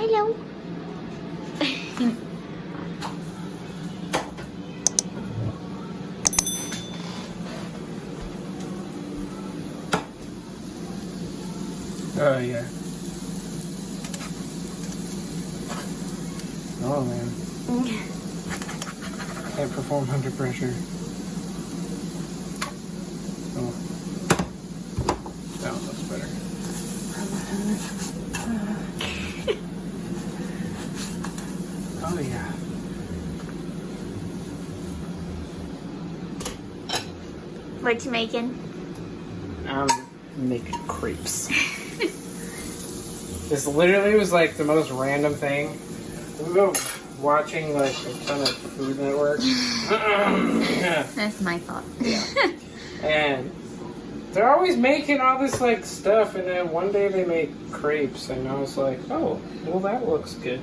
Hello. Oh, yeah. Oh, man. Can't perform under pressure. Oh. That one looks better. Oh, yeah. What you making? I'm making crepes. This literally was like the most random thing. We were watching like a ton of Food Network. That's my fault. Yeah. And they're always making all this like stuff, and then one day they make crepes, and I was like, oh, well that looks good.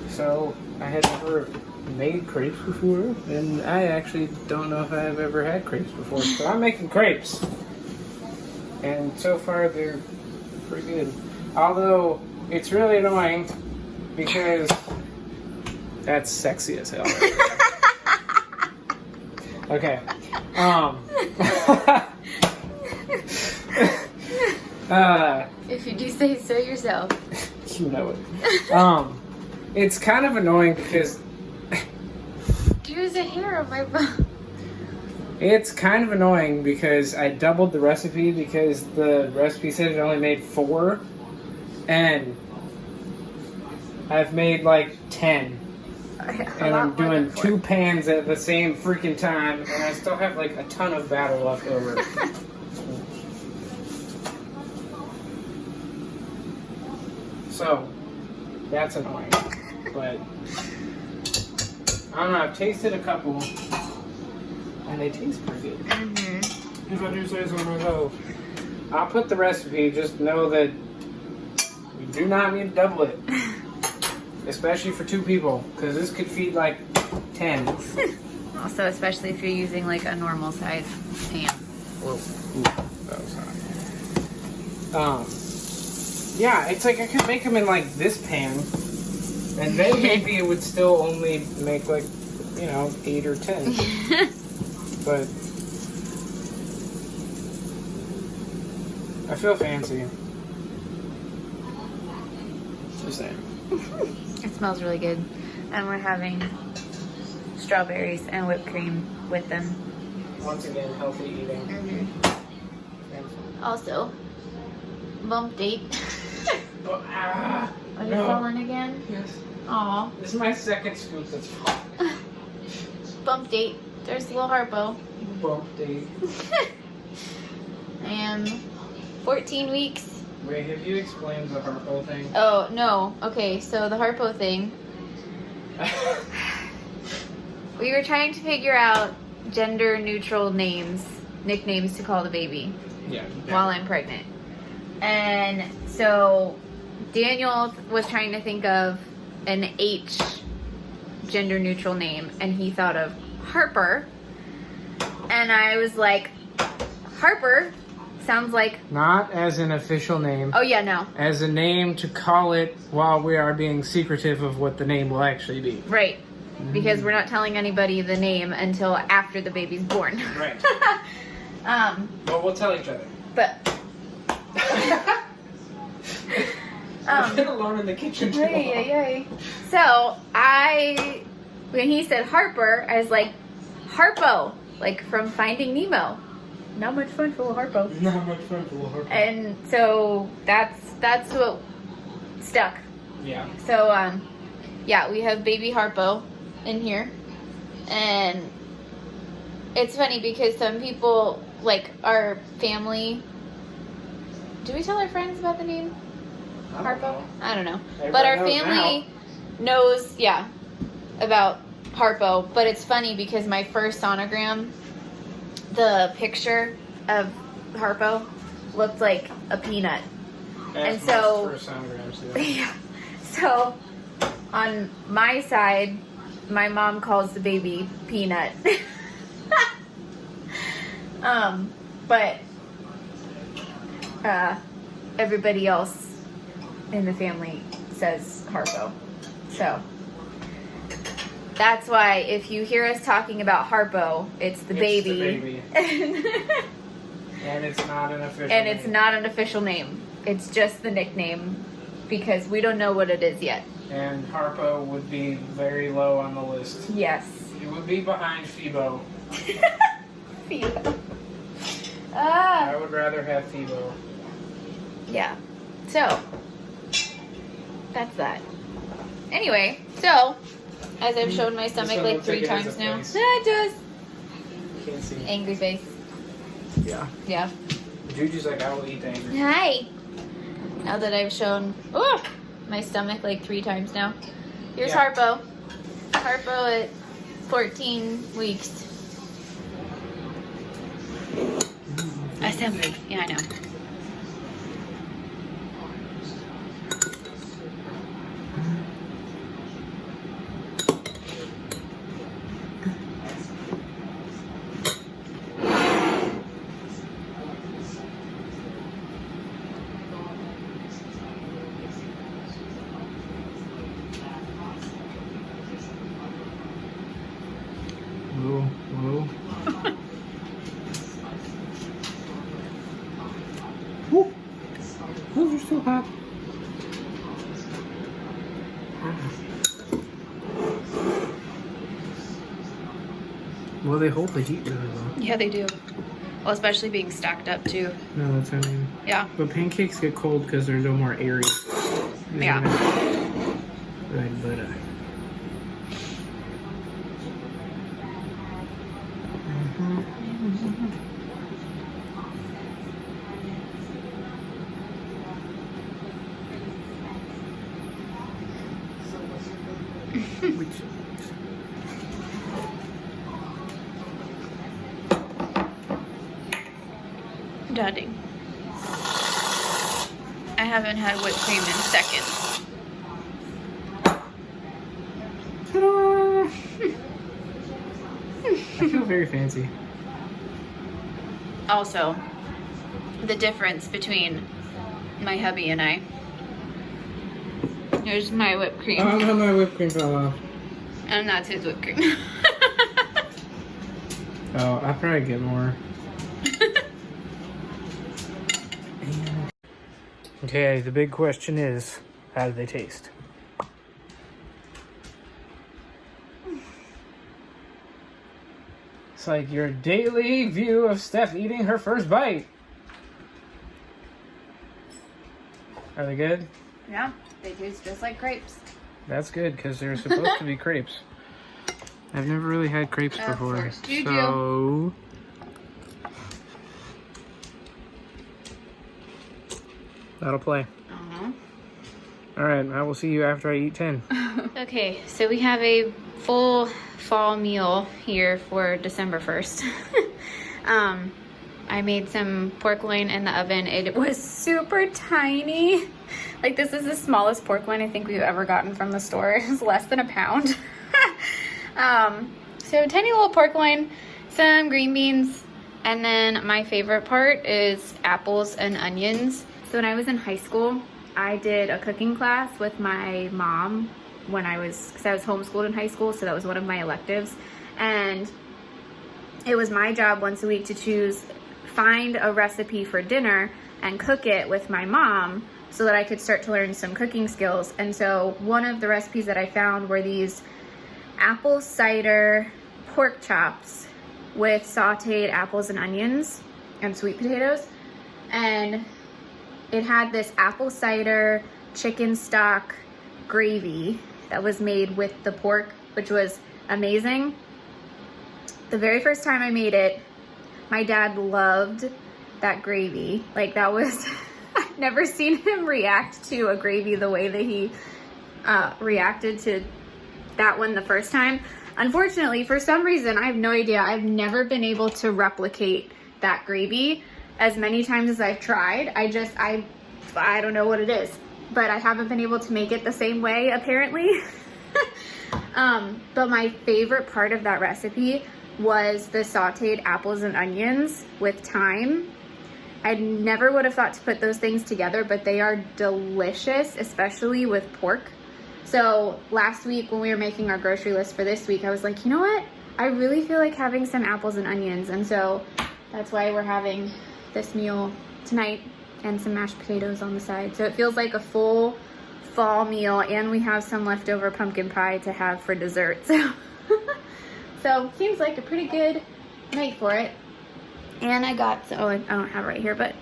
So I had never made crepes before, and I actually don't know if I've ever had crepes before. So I'm making crepes, and so far they're pretty good. Although it's really annoying because that's sexy as hell. Okay. If you do say so yourself. You know it. It's kind of annoying because There's a hair on my bum. it's kind of annoying because I doubled the recipe because the recipe said it only made 4, and I've made like 10. And I'm doing 2 pans at the same freaking time, and I still have like a ton of batter left over. So, that's annoying. But, I don't know, I've tasted a couple, and they taste pretty good. Mm-hmm. If I do say so myself. I'll put the recipe, just know that you do not need to double it. Especially for 2 people, because this could feed like 10. Also, especially if you're using like a normal size pan. Whoa. Ooh, that was hot. Yeah, it's like I could make them in like this pan, and then maybe it would still only make like, 8 or 10. But I feel fancy. Just saying. It smells really good. And we're having strawberries and whipped cream with them. Once again, healthy eating. Mm-hmm. Also, bump date. Are you No. falling again? Yes. Aw. This is my second scoop that's falling. Bump date. There's little Harpo. Bump date. And 14 weeks. Wait, have you explained the Harpo thing? Oh, no. Okay, so the Harpo thing. We were trying to figure out gender-neutral nicknames to call the baby. Yeah. While I'm pregnant. And so Daniel was trying to think of an H gender-neutral name, and he thought of Harper. And I was like, Harper sounds like... Not as an official name. Oh, yeah, no. As a name to call it while we are being secretive of what the name will actually be. Right. Because we're not telling anybody the name until after the baby's born. Right. Well, we'll tell each other. But... I've been alone in the kitchen too long. Yay. So, when he said Harper, I was like, Harpo, like from Finding Nemo. Not much fun for little Harpo. Not much fun for little Harpo. And so that's what stuck. Yeah. So yeah, we have baby Harpo in here, and it's funny because some people, like our family. Do we tell our friends about the name Harpo? I don't know. But our family knows, about Harpo. But it's funny because my first sonogram, the picture of Harpo looked like a peanut. That's and so, my first sonograms, yeah. yeah. So, on my side, my mom calls the baby Peanut. But everybody else in the family says Harpo. So that's why if you hear us talking about Harpo, it's the baby. And it's not an official and name. it's not an official name. It's just the nickname because we don't know what it is yet. And Harpo would be very low on the list. Yes. It would be behind Phoebo. Phoebo. Ah. I would rather have Phoebo. Yeah. So, that's that. Anyway, so, as I've shown my stomach like 3 times now. Yeah, it does. Can't see. Angry face. Yeah. Yeah. Juju's like, I will eat the angry. Hi. Now that I've shown my stomach like 3 times now. Here's Harpo. Harpo at 14 weeks. Assembly. Yeah, I know. Whoa. Woo. Those are so hot. Well, they hold the heat really well. Yeah, they do. Well, especially being stacked up too. No, that's what I mean. Yeah. But pancakes get cold because they're a little more airy. Yeah. Right, but Dudding. I haven't had whipped cream in seconds. I feel very fancy. Also, the difference between my hubby and I. Here's my whipped cream. Oh no, my whipped cream fell off. And that's his whipped cream. Oh, I'll probably get more. Okay, the big question is, how do they taste? It's like your daily view of Steph eating her first bite. Are they good? Yeah, they taste just like crepes. That's good, because they're supposed to be crepes. I've never really had crepes before. Course. So... that'll play. Alright, I will see you after I eat 10. Okay, so we have a full fall meal here for December 1st. I made some pork loin in the oven. It was super tiny. Like, this is the smallest pork loin I think we've ever gotten from the store. It's less than a pound. So tiny little pork loin, some green beans, and then my favorite part is apples and onions. So when I was in high school, I did a cooking class with my mom when because I was homeschooled in high school, so that was one of my electives. And it was my job once a week to find a recipe for dinner and cook it with my mom so that I could start to learn some cooking skills. And so one of the recipes that I found were these apple cider pork chops with sauteed apples and onions and sweet potatoes. And it had this apple cider chicken stock gravy that was made with the pork, which was amazing. The very first time I made it, my dad loved that gravy. Like, that was, I've never seen him react to a gravy the way that he reacted to that one the first time. Unfortunately, for some reason, I have no idea, I've never been able to replicate that gravy. As many times as I've tried, I don't know what it is, but I haven't been able to make it the same way, apparently. But my favorite part of that recipe was the sauteed apples and onions with thyme. I never would have thought to put those things together, but they are delicious, especially with pork. So last week when we were making our grocery list for this week, I was like, you know what? I really feel like having some apples and onions. And so that's why we're having this meal tonight and some mashed potatoes on the side. So it feels like a full fall meal, and we have some leftover pumpkin pie to have for dessert. So seems like a pretty good night for it. And I got, I don't have it right here, but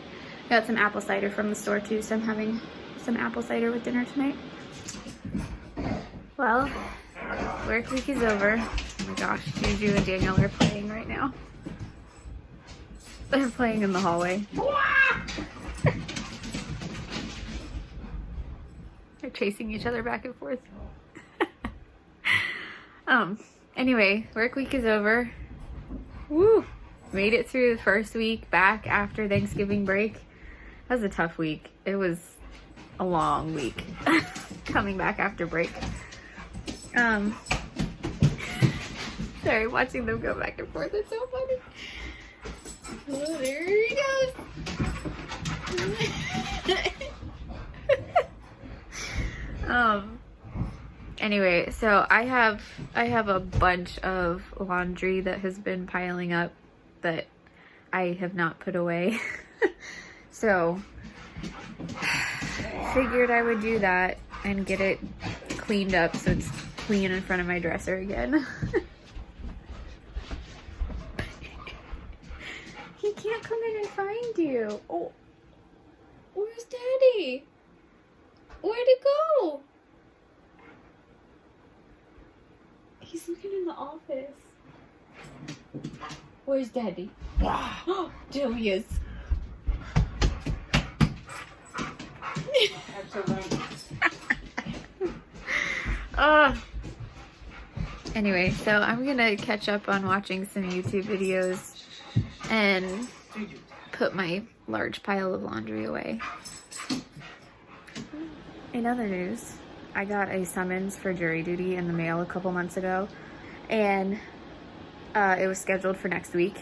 I got some apple cider from the store too. So I'm having some apple cider with dinner tonight. Well, work week is over. Oh my gosh, Juju and Daniel are playing right now. They're playing in the hallway. They're chasing each other back and forth. Anyway, work week is over. Woo! Made it through the first week back after Thanksgiving break. That was a tough week. It was a long week coming back after break. Sorry, watching them go back and forth, it's so funny. Oh, there he goes. Anyway, so I have a bunch of laundry that has been piling up that I have not put away. So figured I would do that and get it cleaned up so it's clean in front of my dresser again. He can't come in and find you. Oh, where's Daddy? Where'd he go? He's looking in the office. Where's Daddy? Oh, there he is. Anyway, so I'm gonna catch up on watching some YouTube videos and put my large pile of laundry away. In other news, I got a summons for jury duty in the mail a couple months ago, and it was scheduled for next week,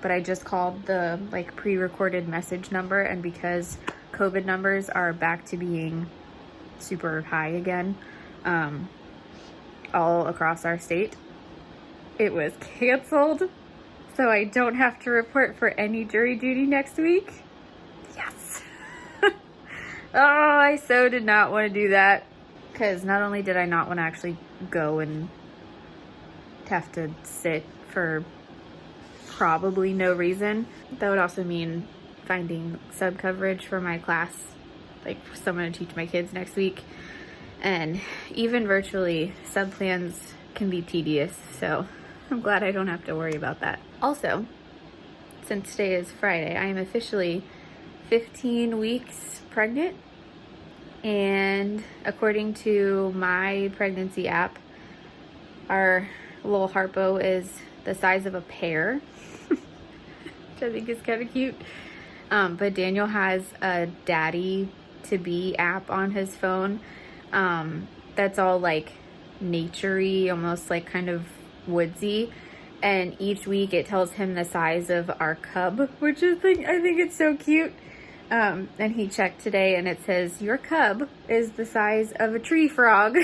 but I just called the pre-recorded message number, and because COVID numbers are back to being super high again, all across our state, it was canceled, so I don't have to report for any jury duty next week. Yes. Oh, I so did not want to do that, because not only did I not want to actually go and have to sit for probably no reason, that would also mean finding sub coverage for my class, like someone to teach my kids next week. And even virtually, sub plans can be tedious, so I'm glad I don't have to worry about that. Also, since today is Friday, I am officially 15 weeks pregnant, and according to my pregnancy app, our little Harpo is the size of a pear, which I think is kind of cute. But Daniel has a daddy to be app on his phone. That's all like naturey, almost like kind of woodsy. And each week it tells him the size of our cub, which is I think it's so cute. And he checked today and it says, your cub is the size of a tree frog.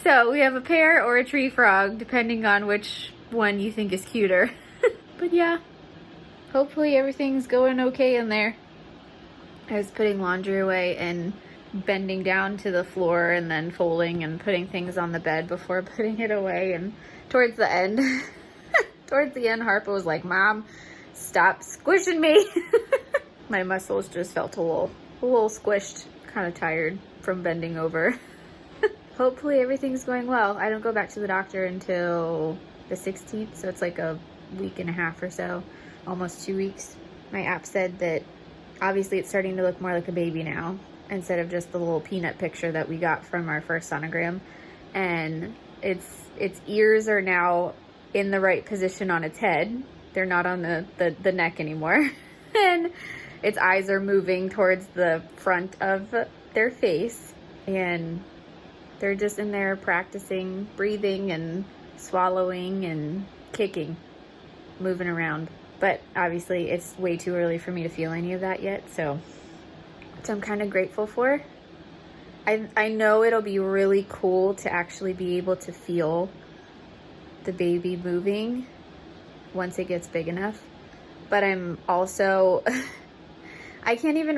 So we have a pear or a tree frog, depending on which one you think is cuter. But yeah, hopefully everything's going okay in there. I was putting laundry away and bending down to the floor and then folding and putting things on the bed before putting it away. And towards the end, Harpo was like, Mom, stop squishing me. My muscles just felt a little squished, kind of tired from bending over. Hopefully everything's going well. I don't go back to the doctor until the 16th, so it's like a week and a half or so, almost 2 weeks. My app said that obviously it's starting to look more like a baby now, instead of just the little peanut picture that we got from our first sonogram. And its ears are now in the right position on its head. They're not on the neck anymore. And its eyes are moving towards the front of their face. And they're just in there practicing breathing and swallowing and kicking, moving around. But obviously it's way too early for me to feel any of that yet, so I'm kind of grateful for. I know it'll be really cool to actually be able to feel the baby moving once it gets big enough. But I'm also, I can't even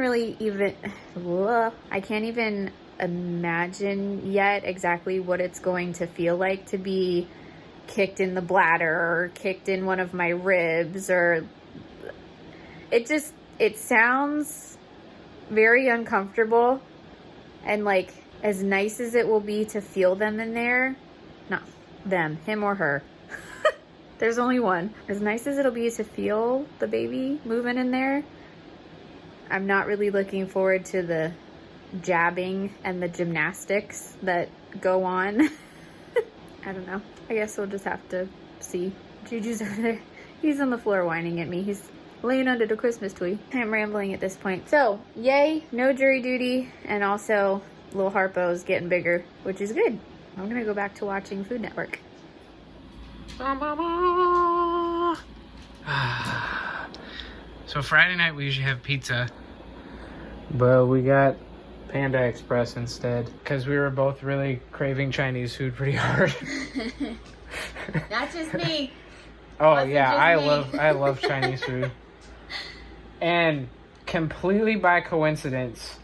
imagine yet exactly what it's going to feel like to be kicked in the bladder or kicked in one of my ribs, or it sounds very uncomfortable. And like, as nice as it will be to feel them in there, not them, him or her. There's only one. As nice as it'll be to feel the baby moving in there, I'm not really looking forward to the jabbing and the gymnastics that go on. I don't know. I guess we'll just have to see. Juju's over there. He's on the floor whining at me. He's laying under the Christmas tree. I'm rambling at this point. So, yay, no jury duty, and also little Harpo's getting bigger, which is good. I'm gonna go back to watching Food Network. So Friday night we usually have pizza, but we got Panda Express instead because we were both really craving Chinese food pretty hard. Not just me. Oh yeah, I love Chinese food. And completely by coincidence,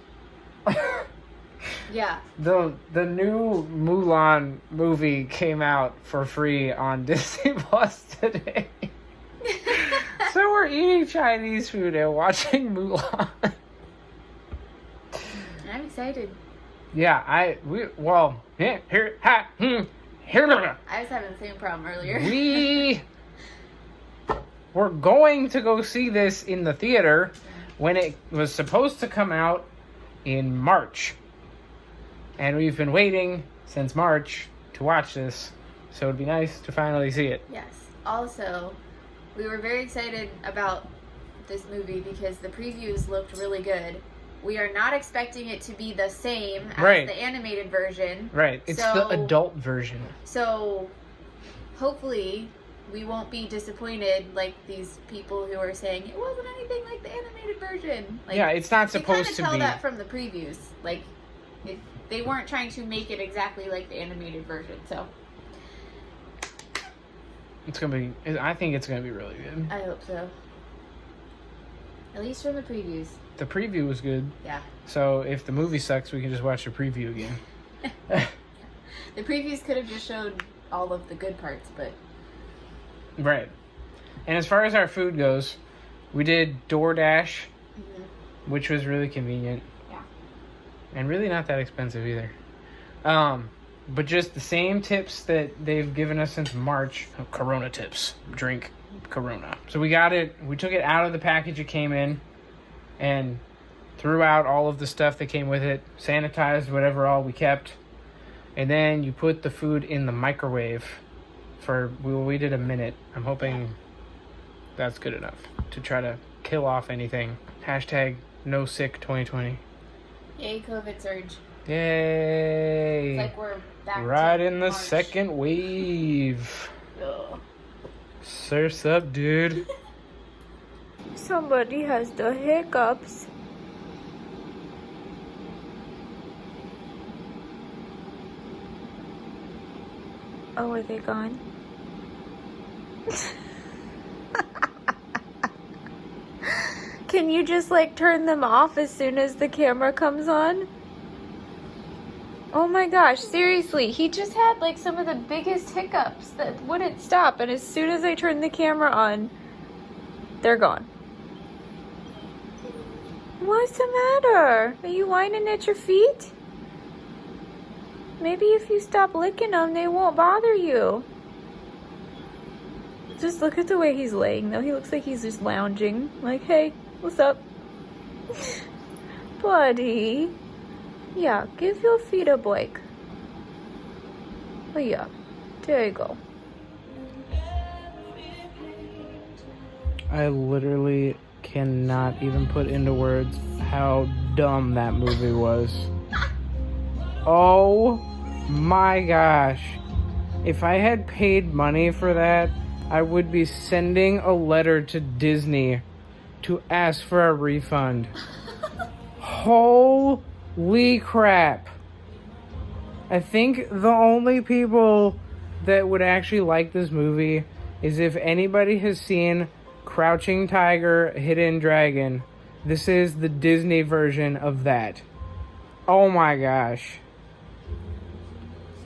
yeah, the new Mulan movie came out for free on Disney Plus today. So we're eating Chinese food and watching Mulan. I'm excited. Yeah, I was having the same problem earlier. We're going to go see this in the theater when it was supposed to come out in March. And we've been waiting since March to watch this, so it'd be nice to finally see it. Yes. Also, we were very excited about this movie because the previews looked really good. We are not expecting it to be the same as the animated version. Right. It's the adult version. So, hopefully, we won't be disappointed like these people who are saying it wasn't anything like the animated version. Like, yeah, it's not supposed to be. You kind of tell that from the previews. Like, they weren't trying to make it exactly like the animated version. So, I think it's gonna be really good. I hope so. At least from the previews. The preview was good. Yeah. So if the movie sucks, we can just watch the preview again. The previews could have just showed all of the good parts, but... Right. And as far as our food goes, we did DoorDash, which was really convenient. Yeah. And really not that expensive either. But just the same tips that they've given us since March. Corona tips. Drink Corona. So we got it. We took it out of the package it came in and threw out all of the stuff that came with it. Sanitized whatever all we kept. And then you put the food in the microwave for, we did a minute. I'm hoping that's good enough to try to kill off anything. Hashtag no sick 2020. Yay, COVID surge. Yay. It's like we're back right to in the March. second wave. Ugh. Surf's up, dude. Somebody has the hiccups. Oh, are they gone? Can you just like turn them off as soon as the camera comes on? Oh my gosh, seriously, he just had like some of the biggest hiccups that wouldn't stop, and as soon as I turned the camera on, they're gone. What's the matter? Are you whining at your feet? Maybe if you stop licking them, they won't bother you. Just look at the way he's laying, though. He looks like he's just lounging. Like, hey, what's up? Buddy. Yeah, give your feet a break. Oh, yeah. There you go. I literally cannot even put into words how dumb that movie was. Oh my gosh. If I had paid money for that, I would be sending a letter to Disney to ask for a refund. Holy crap. I think the only people that would actually like this movie is if anybody has seen Crouching Tiger, Hidden Dragon. This is the Disney version of that. Oh my gosh.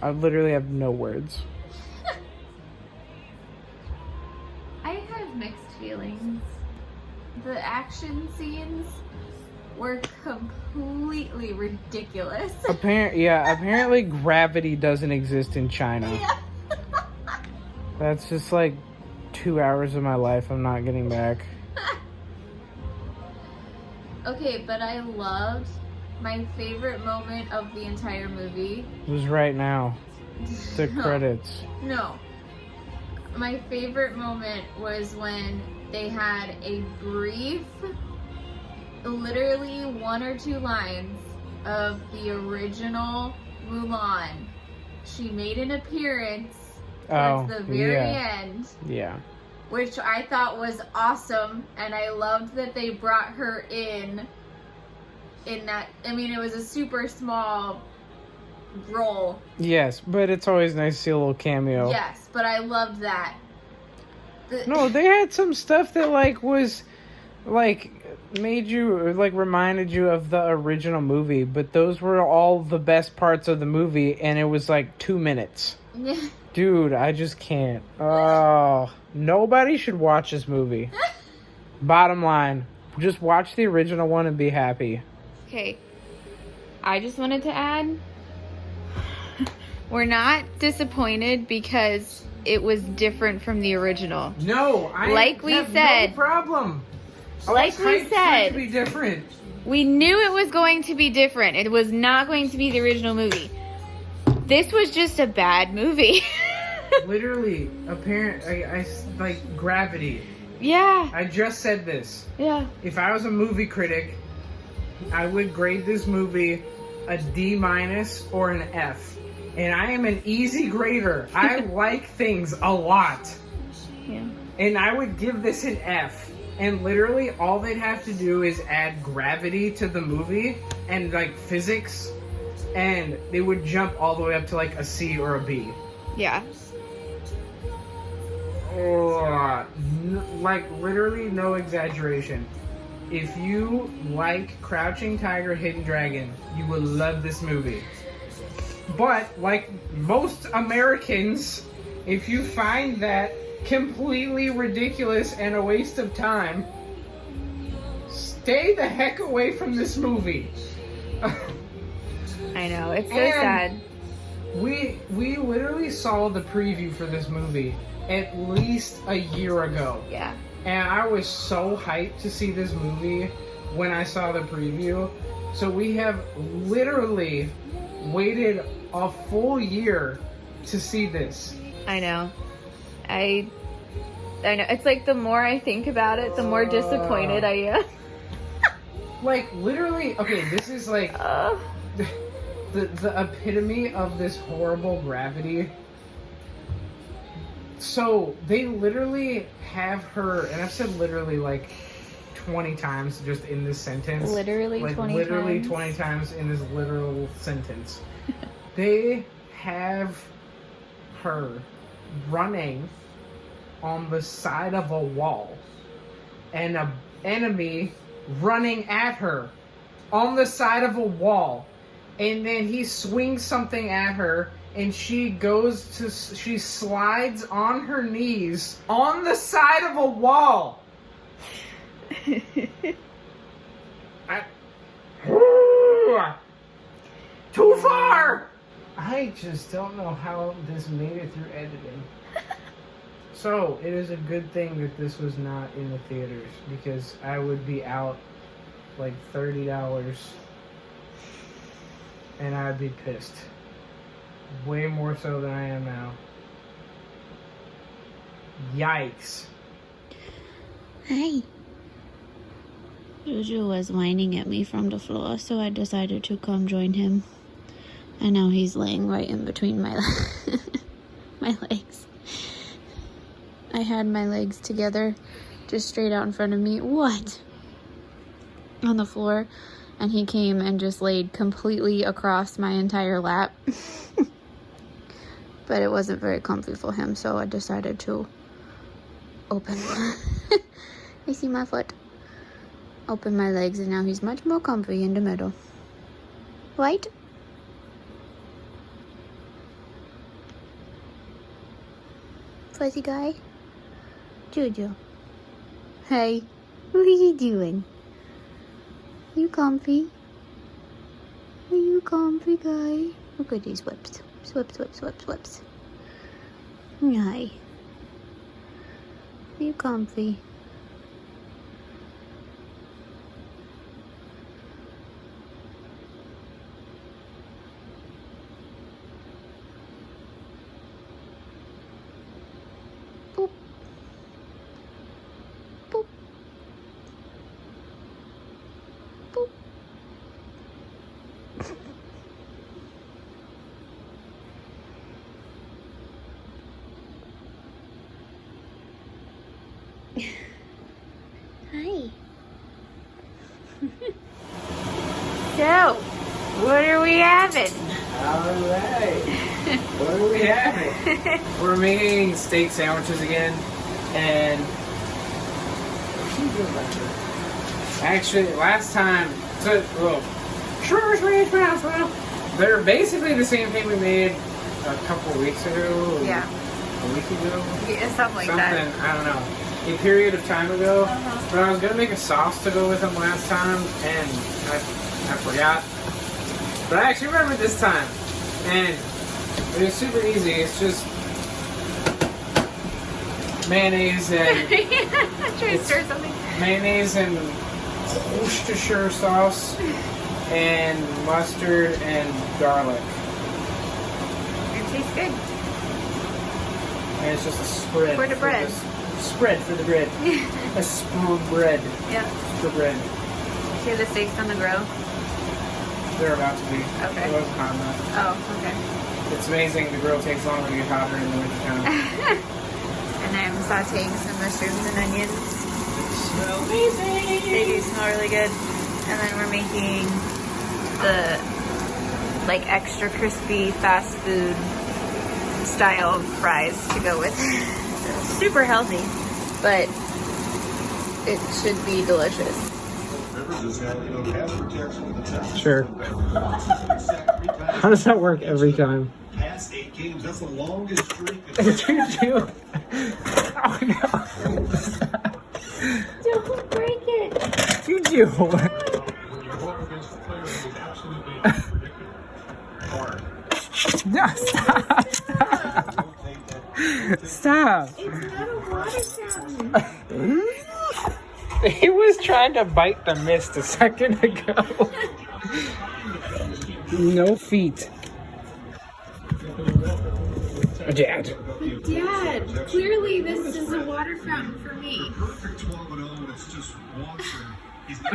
I literally have no words. I have mixed feelings. The action scenes were completely ridiculous. Apparently gravity doesn't exist in China. Yeah. That's just like 2 hours of my life I'm not getting back. Okay, but I loved my favorite moment of the entire movie. It was right now. The credits. No. My favorite moment was when they had a brief, literally 1 or 2 lines of the original Mulan. She made an appearance towards the very end. Yeah. Which I thought was awesome, and I loved that they brought her in that. I mean, it was a super small role. Yes, but it's always nice to see a little cameo. Yes, but I loved that. No, they had some stuff that was made you reminded you of the original movie, but those were all the best parts of the movie, and it was 2 minutes. Dude, I just can't. Oh, nobody should watch this movie. Bottom line, just watch the original one and be happy. Okay, I just wanted to add, we're not disappointed because it was different from the original. No, like we said, no problem. Like we said, to be different. We knew it was going to be different. It was not going to be the original movie. This was just a bad movie. Literally, I Gravity. Yeah. I just said this. Yeah. If I was a movie critic, I would grade this movie a D- or an F. And I am an easy grader. I like things a lot. Yeah. And I would give this an F. And literally, all they'd have to do is add gravity to the movie and physics, and they would jump all the way up to a C or a B. Yeah. Literally no exaggeration. If you like Crouching Tiger, Hidden Dragon, you will love this movie. But, like most Americans, if you find that completely ridiculous and a waste of time, stay the heck away from this movie. I know, it's so sad. We literally saw the preview for this movie at least a year ago. Yeah. And I was so hyped to see this movie when I saw the preview. So we have literally waited a full year to see this. I know. I know. It's like the more I think about it, the more disappointed I am. Literally, okay, this is the epitome of this horrible gravity. So they literally have her, and I've said literally 20 times just in this sentence. Literally 20 literally times. 20 times in this literal sentence. They have her running on the side of a wall and an enemy running at her on the side of a wall, and then he swings something at her and she slides on her knees on the side of a wall. Too far! I just don't know how this made it through editing. So, it is a good thing that this was not in the theaters, because I would be out $30 and I'd be pissed. Way more so than I am now. Yikes. Hi. Juju was whining at me from the floor, so I decided to come join him. And now he's laying right in between my my legs. I had my legs together just straight out in front of me. What? On the floor. And he came and just laid completely across my entire lap. But it wasn't very comfy for him, so I decided to open. You see my foot? Open my legs, and now he's much more comfy in the middle. Right? Fuzzy guy? Jojo. Hey, what are you doing? You comfy? Are you comfy, guy? Look at these whips. Whips, whips, whips, whips. Hi. Are you comfy? Boop. Boop. Boop. Hi. So, what are we having? Alright. What are we having? We're making steak sandwiches again. And what are you doing back there? Actually, last time, they're basically the same thing we made a couple weeks ago. Yeah. A week ago? Yeah, something like that. I don't know. A period of time ago. But I was going to make a sauce to go with them last time, and I forgot. But I actually remembered this time. And it was super easy. It's just mayonnaise and... Trying to stir something. Mayonnaise and Worcestershire sauce and mustard and garlic. It tastes good. And it's just a spread. For the bread. Spread for the bread. A spread. Yeah. For bread. See the steaks on the grill? They're about to be. Okay. It wasn't hot enough. Oh, okay. It's amazing the grill takes longer to get hotter in the wintertime. And I'm sauteing some mushrooms and onions. Smell amazing! They do smell really good. And then we're making the like extra crispy fast food style fries to go with. So, super healthy, but it should be delicious. Sure. How does that work every time? Past 8 games, that's the longest streak. Juju. Oh no. Don't break it. Juju. No, stop. Stop. It's not a water fountain. He was trying to bite the mist a second ago. No feet. Dad. Dad, clearly this is a water fountain for me. Perfect 12-0, it's just Watson. He's not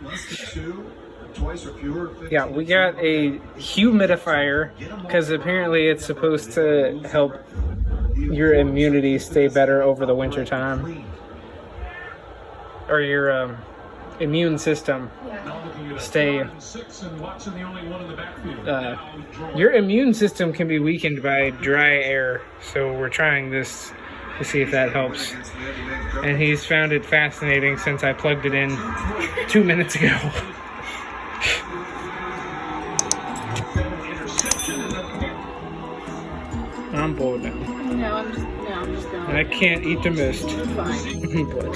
less than 2, twice or fewer. Yeah, we got a humidifier because apparently it's supposed to help your immunity stay better over the winter time. Or your immune system stay. Your immune system can be weakened by dry air, so we're trying this to see if that helps. And he's found it fascinating since I plugged it in 2 minutes ago. I'm bored now. No, I'm just going. And I can't eat the mist. Fine. But